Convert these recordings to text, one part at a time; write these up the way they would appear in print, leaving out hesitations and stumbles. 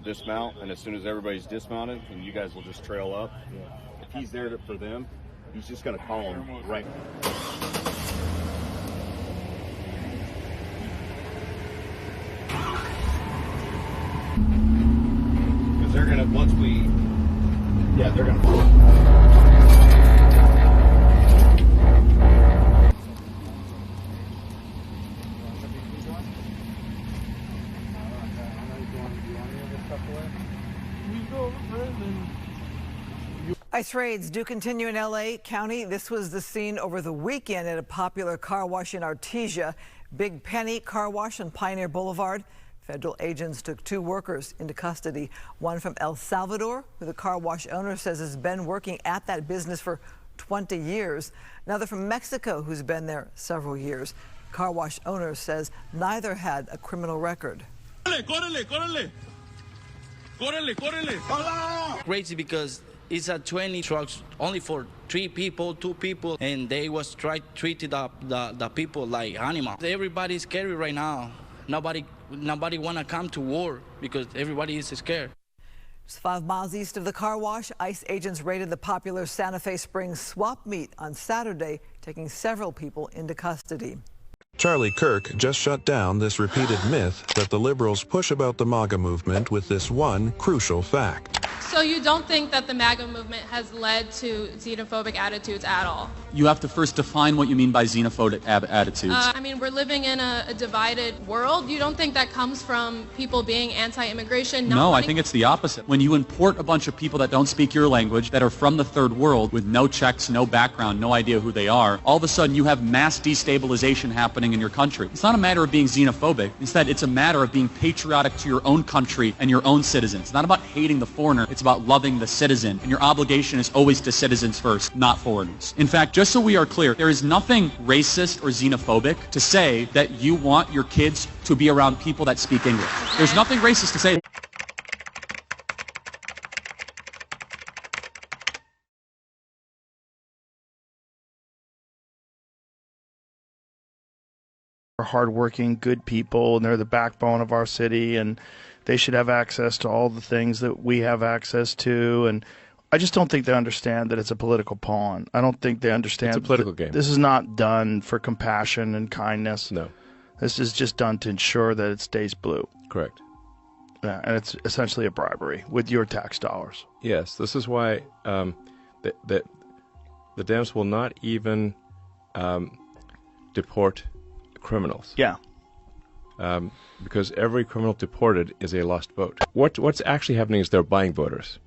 dismount, and as soon as everybody's dismounted, and you guys will just trail up. If he's there for them, he's just going to call them right. Because they're going to, once we, yeah, they're going to. ICE raids do continue in L.A. County. This was the scene over the weekend at a popular car wash in Artesia. Big Penny Car Wash on Pioneer Boulevard. Federal agents took 2 workers into custody. One from El Salvador, who the car wash owner says has been working at that business for 20 years. Another from Mexico, who's been there several years. Car wash owner says neither had a criminal record. Crazy because it's a 20 trucks only for 3 people, 2 people, and they was treated the people like animals. Everybody's scary right now. Nobody wanna come to war because everybody is scared. Just 5 miles east of the car wash, ICE agents raided the popular Santa Fe Springs swap meet on Saturday, taking several people into custody. Charlie Kirk just shut down this repeated myth that the liberals push about the MAGA movement with this one crucial fact. So you don't think that the MAGA movement has led to xenophobic attitudes at all? You have to first define what you mean by xenophobic attitudes. I mean, we're living in a divided world. You don't think that comes from people being anti-immigration? No, I think it's the opposite. When you import a bunch of people that don't speak your language, that are from the third world with no checks, no background, no idea who they are, all of a sudden you have mass destabilization happening in your country. It's not a matter of being xenophobic. Instead, it's a matter of being patriotic to your own country and your own citizens. It's not about hating the foreigner. It's about loving the citizen. And your obligation is always to citizens first, not foreigners. In fact, just so we are clear, there is nothing racist or xenophobic to say that you want your kids to be around people that speak English. There's nothing racist to say. Hardworking, good people, and they're the backbone of our city, and they should have access to all the things that we have access to. And I just don't think they understand that it's a political pawn. I don't think they understand it's a political game. This is not done for compassion and kindness. No. This is just done to ensure that it stays blue. Correct. Yeah, and it's essentially a bribery with your tax dollars. Yes, this is why the Dems will not even deport criminals. Yeah. Because every criminal deported is a lost vote. What's actually happening is they're buying voters.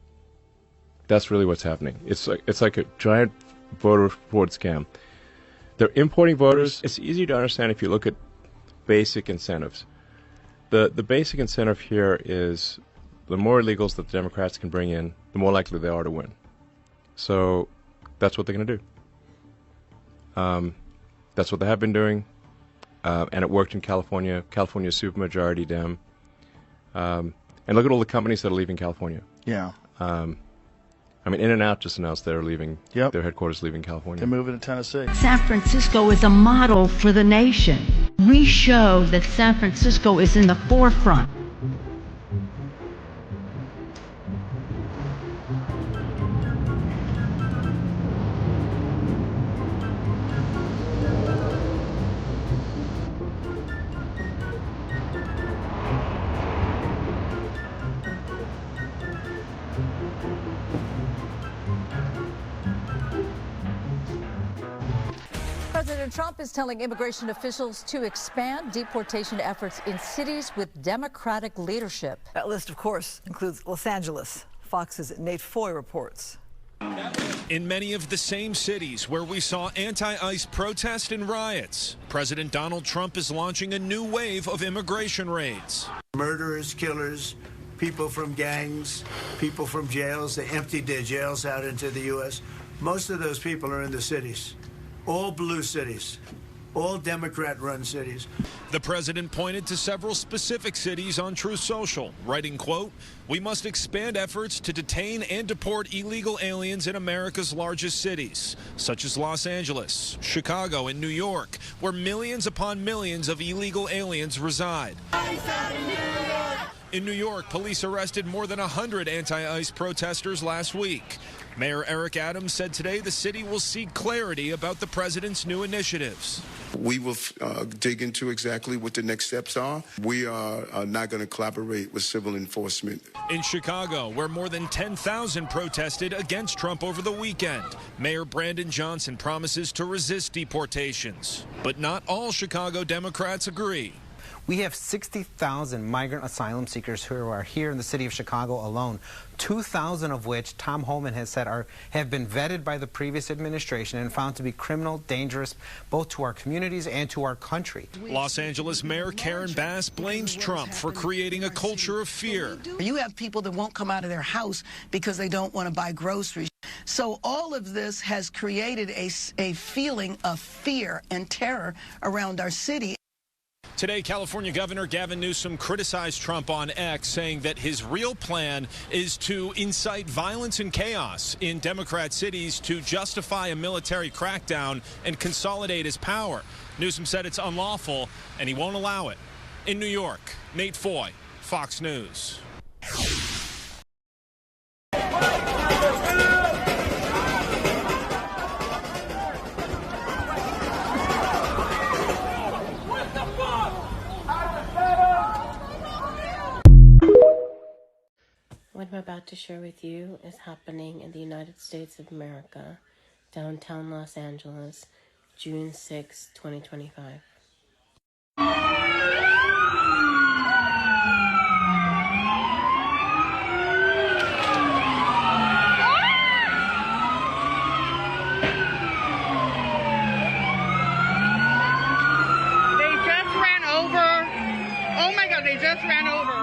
That's really what's happening. It's like a giant voter fraud scam. They're importing voters. It's easy to understand if you look at basic incentives. The basic incentive here is the more illegals that the Democrats can bring in, the more likely they are to win. So that's what they're going to do. That's what they have been doing. And it worked in California. California's supermajority Dem. And look at all the companies that are leaving California. Yeah. I mean, In-N-Out just announced they're leaving. Yep. Their headquarters leaving California. They're moving to Tennessee. San Francisco is a model for the nation. We show that San Francisco is in the forefront. President Trump is telling immigration officials to expand deportation efforts in cities with Democratic leadership. That list, of course, includes Los Angeles. Fox's Nate Foy reports. In many of the same cities where we saw anti-ICE protests and riots, President Donald Trump is launching a new wave of immigration raids. Murderers, killers, people from gangs, people from jails. They emptied their jails out into the U.S. Most of those people are in the cities. All blue cities, all Democrat-run cities. The president pointed to several specific cities on Truth Social, writing, quote, "We must expand efforts to detain and deport illegal aliens in America's largest cities, such as Los Angeles, Chicago, and New York, where millions upon millions of illegal aliens reside." In New York, police arrested more than 100 anti-ICE protesters last week. Mayor Eric Adams said today the city will seek clarity about the president's new initiatives. We will dig into exactly what the next steps are. We are not going to collaborate with civil enforcement. In Chicago, where more than 10,000 protested against Trump over the weekend, Mayor Brandon Johnson promises to resist deportations. But not all Chicago Democrats agree. We have 60,000 migrant asylum seekers who are here in the city of Chicago alone, 2,000 of which tomhoman has said have been vetted by the previous administration and found to be criminal, dangerous, both to our communities and to our country. Los Angeles Mayor Karen Bass blames Trump for creating a culture of fear. You have people that won't come out of their house because they don't want to buy groceries. So all of this has created a feeling of fear and terror around our city. Today, California Governor Gavin Newsom criticized Trump on X, saying that his real plan is to incite violence and chaos in Democrat cities to justify a military crackdown and consolidate his power. Newsom said it's unlawful, and he won't allow it. In New York, Nate Foy, Fox News. What I'm about to share with you is happening in the United States of America, downtown Los Angeles, June 6, 2025. They just ran over.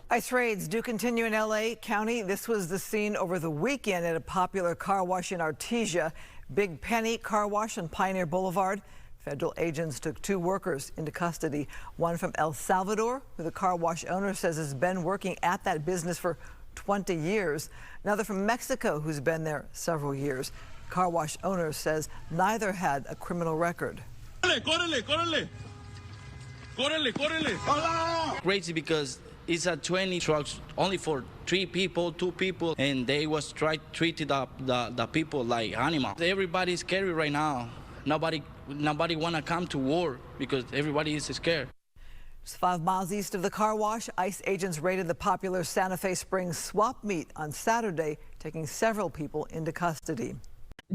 ICE raids do continue in L.A. County. This was the scene over the weekend at a popular car wash in Artesia. Big Penny Car Wash on Pioneer Boulevard. Federal agents took 2 workers into custody. One from El Salvador, who the car wash owner says has been working at that business for 20 years. Another from Mexico, who's been there several years. Car wash owner says neither had a criminal record. Crazy because it's a 20 trucks only for 3 people, 2 people, and they was treated the people like animals. Everybody's scary right now. Nobody wanna come to war because everybody is scared. Just 5 miles east of the car wash, ICE agents raided the popular Santa Fe Springs swap meet on Saturday, taking several people into custody.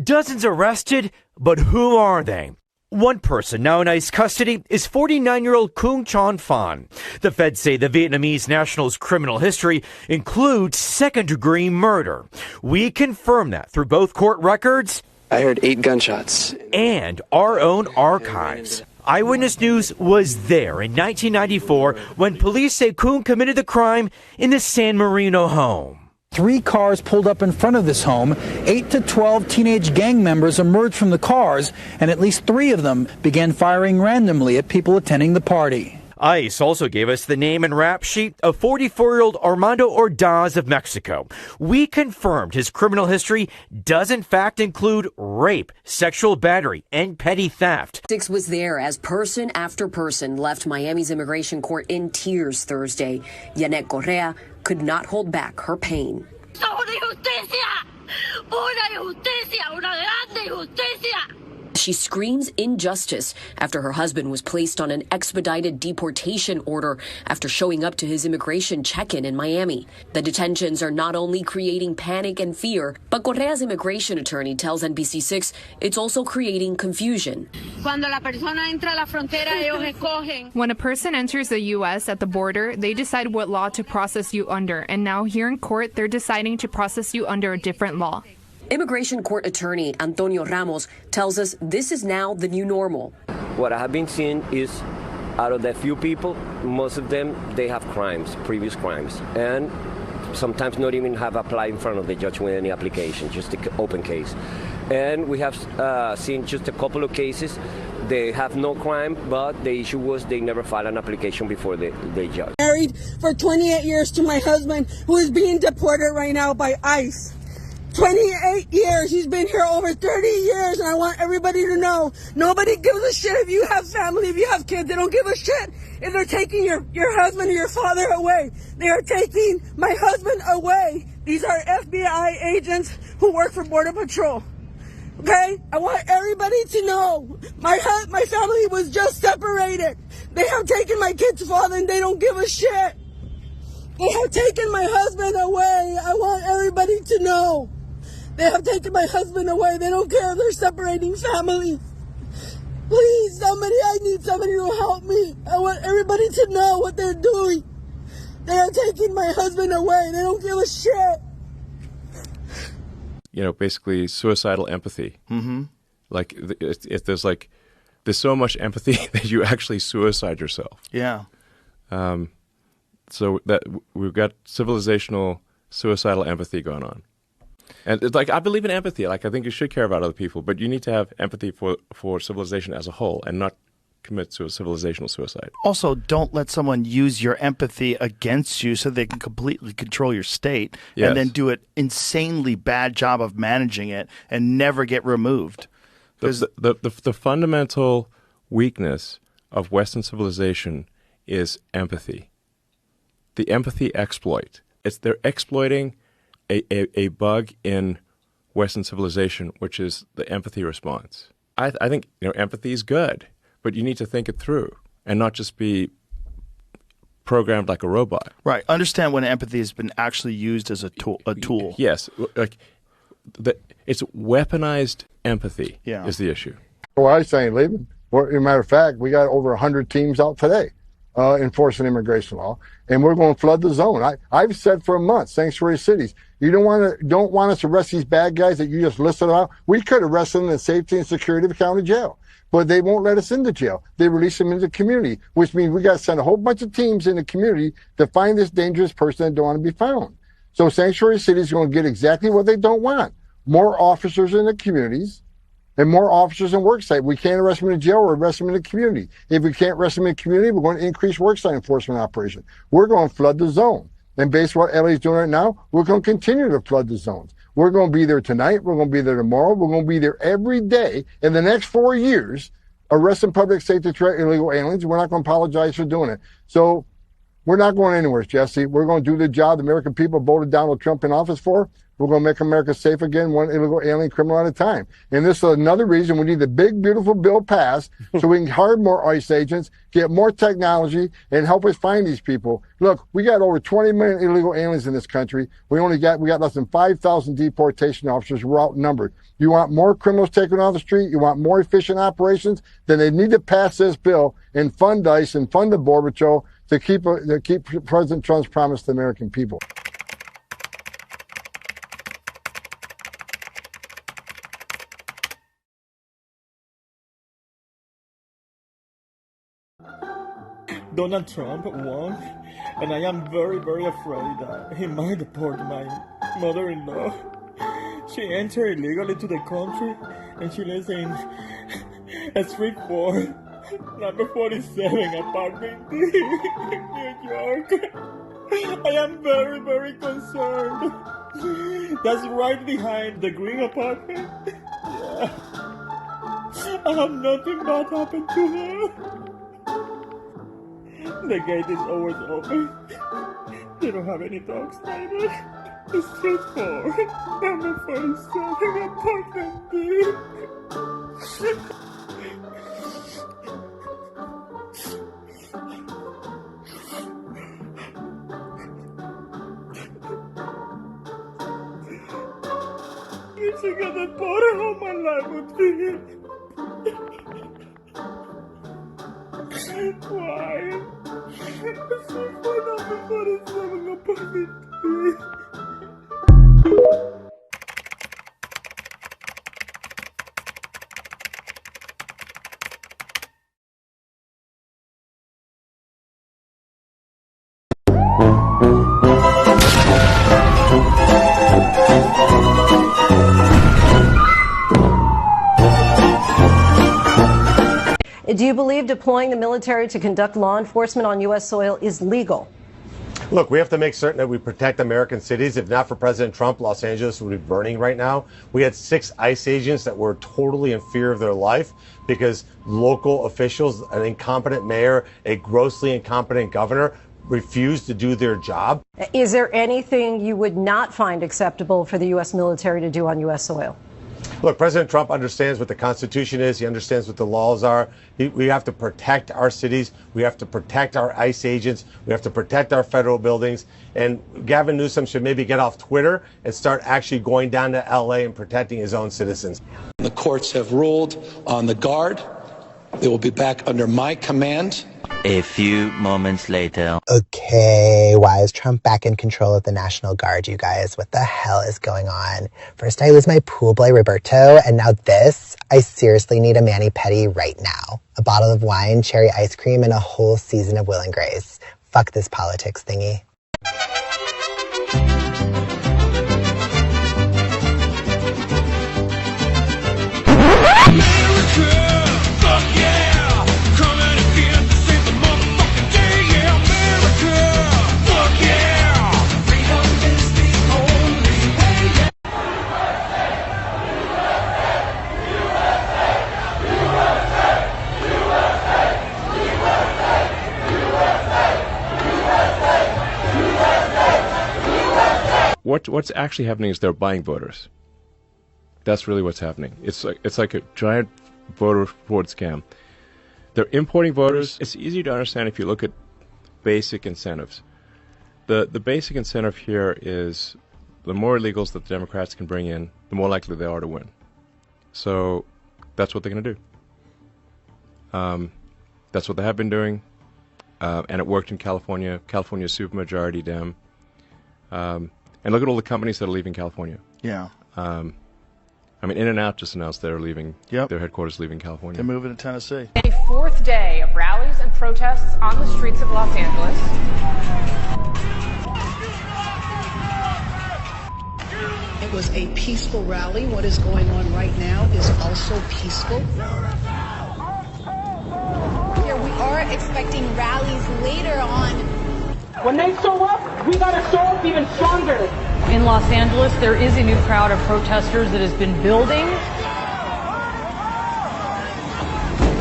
Dozens arrested, but who are they? One person now in ICE custody is 49-year-old Kung Chon Phan. The feds say the Vietnamese national's criminal history includes second-degree murder. We confirm that through both court records. I heard 8 gunshots. And our own archives. Eyewitness News was there in 1994 when police say Kung committed the crime in the San Marino home. 3 cars pulled up in front of this home. 8 to 12 teenage gang members emerged from the cars, and at least 3 of them began firing randomly at people attending the party. ICE also gave us the name and rap sheet of 44-year-old Armando Ordaz of Mexico. We confirmed his criminal history does in fact include rape, sexual battery, and petty theft. Six was there as person after person left Miami's immigration court in tears Thursday. Yanet Correa could not hold back her pain. She screams injustice after her husband was placed on an expedited deportation order after showing up to his immigration check-in in Miami. The detentions are not only creating panic and fear, but Correa's immigration attorney tells NBC6 it's also creating confusion. When a person enters the U.S. at the border, they decide what law to process you under, and now here in court, they're deciding to process you under a different law. Immigration court attorney Antonio Ramos tells us this is now the new normal. What I have been seeing is out of the few people, most of them, they have crimes, previous crimes, and sometimes not even have applied in front of the judge with any application, just an open case. And we have seen just a couple of cases. They have no crime, but the issue was they never filed an application before the judge. Married for 28 years to my husband, who is being deported right now by ICE. 28 years. He's been here over 30 years, and I want everybody to know, nobody gives a shit if you have family, if you have kids. They don't give a shit if they're taking your husband or your father away. They are taking my husband away. These are FBI agents who work for Border Patrol. Okay? I want everybody to know, my family was just separated. They have taken my kid's father, and they don't give a shit. They have taken my husband away. I want everybody to know. They have taken my husband away. They don't care if they're separating families. Please, I need somebody to help me. I want everybody to know what they're doing. They are taking my husband away. They don't give a shit. You know, basically suicidal empathy. Mm-hmm. Like, if there's so much empathy that you actually suicide yourself. Yeah. So that we've got civilizational suicidal empathy going on. And it's like, I believe in empathy. Like, I think you should care about other people, but you need to have empathy for civilization as a whole and not commit to a civilizational suicide. Also, don't let someone use your empathy against you so they can completely control your state and then do an insanely bad job of managing it and never get removed. The fundamental weakness of Western civilization is empathy. The empathy exploit. They're exploiting a bug in Western civilization, which is the empathy response. I think empathy is good, but you need to think it through and not just be programmed like a robot. Right. Understand when empathy has been actually used as a tool. Yes. It's weaponized empathy is the issue. Well, I say leaving. Well, as a matter of fact, we got over 100 teams out today enforcing immigration law, and we're going to flood the zone. I've said for a month, sanctuary cities, you don't want us to arrest these bad guys that you just listed out. We could arrest them in the safety and security of a county jail, but they won't let us into jail. They release them into the community, which means we got to send a whole bunch of teams in the community to find this dangerous person that don't want to be found. So sanctuary cities are going to get exactly what they don't want: more officers in the communities and more officers in worksite. We can't arrest them in jail or arrest them in the community. If we can't arrest them in the community, we're going to increase worksite enforcement operation. We're going to flood the zone. And based on what LA's doing right now, we're going to continue to flood the zones. We're going to be there tonight. We're going to be there tomorrow. We're going to be there every day in the next 4 years, arresting public safety threat illegal aliens. We're not going to apologize for doing it. So we're not going anywhere, Jesse. We're going to do the job the American people voted Donald Trump in office for. We're going to make America safe again, one illegal alien criminal at a time. And this is another reason we need the big, beautiful bill passed so we can hire more ICE agents, get more technology, and help us find these people. Look, we got over 20 million illegal aliens in this country. We got less than 5,000 deportation officers. We're outnumbered. You want more criminals taken off the street? You want more efficient operations? Then they need to pass this bill and fund ICE and fund the Border Patrol to keep President Trump's promise to the American people. Donald Trump won, and I am very, very afraid that he might deport my mother-in-law. She entered illegally to the country, and she lives in a street for Number 47 apartment D, New York. I am very, very concerned. That's right behind the green apartment. Yeah. I have nothing bad happened to her. The gate is always open. They don't have any dogs either. It's just for number 47 apartment B. If she got that border, how my life would be. Why? It's for number 47 apartment B. Do you believe deploying the military to conduct law enforcement on U.S. soil is legal? Look, we have to make certain that we protect American cities. If not for President Trump, Los Angeles would be burning right now. We had 6 ICE agents that were totally in fear of their life because local officials, an incompetent mayor, a grossly incompetent governor, refused to do their job. Is there anything you would not find acceptable for the U.S. military to do on U.S. soil? Look, President Trump understands what the Constitution is. He understands what the laws are. We have to protect our cities. We have to protect our ICE agents. We have to protect our federal buildings. And Gavin Newsom should maybe get off Twitter and start actually going down to L.A. and protecting his own citizens. The courts have ruled on the Guard. They will be back under my command. A few moments later. Okay, why is Trump back in control of the National Guard, you guys? What the hell is going on? First I lose my pool boy Roberto, and now this? I seriously need a mani-pedi right now. A bottle of wine, cherry ice cream, and a whole season of Will and Grace. Fuck this politics thingy. What's actually happening is they're buying voters. That's really what's happening. It's like a giant voter fraud scam. They're importing voters. It's easy to understand if you look at basic incentives. The basic incentive here is the more illegals that the Democrats can bring in, the more likely they are to win. So that's what they're going to do. That's what they have been doing, and it worked in California. California's supermajority Dem. And look at all the companies that are leaving California. Yeah. I mean, In-N-Out just announced they're leaving. Yep. Their headquarters leaving California. They're moving to Tennessee. A 4th day of rallies and protests on the streets of Los Angeles. It was a peaceful rally. What is going on right now is also peaceful. Here we are expecting rallies later on. When they show up, we gotta show up even stronger. In Los Angeles, there is a new crowd of protesters that has been building.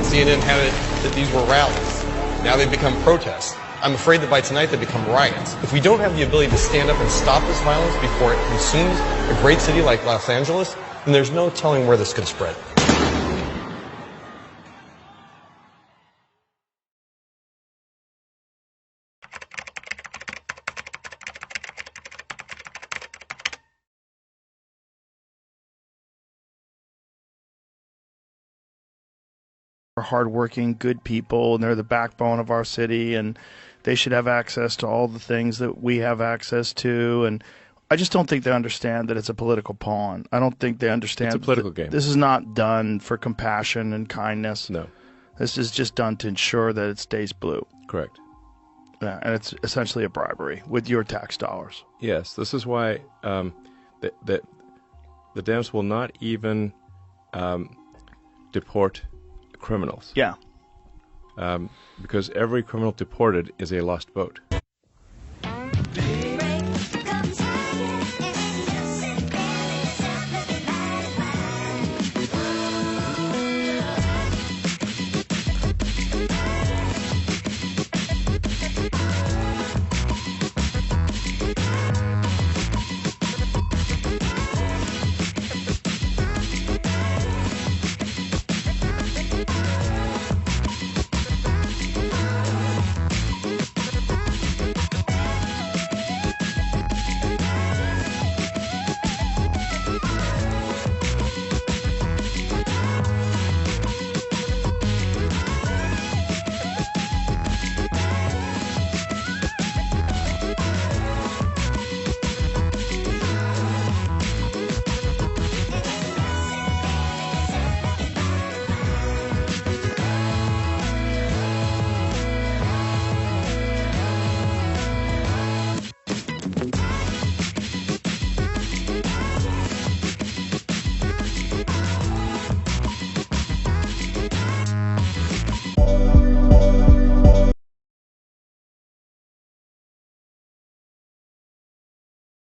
CNN had it that these were rallies. Now they've become protests. I'm afraid that by tonight they become riots. If we don't have the ability to stand up and stop this violence before it consumes a great city like Los Angeles, then there's no telling where this could spread. Are hardworking, good people, and they're the backbone of our city, and they should have access to all the things that we have access to. And I just don't think they understand that it's a political pawn. I don't think they understand. It's a political game. This is not done for compassion and kindness. No. This is just done to ensure that it stays blue. Correct. Yeah, and it's essentially a bribery with your tax dollars. Yes, this is why the Dems will not even deport criminals. Yeah. because every criminal deported is a lost boat.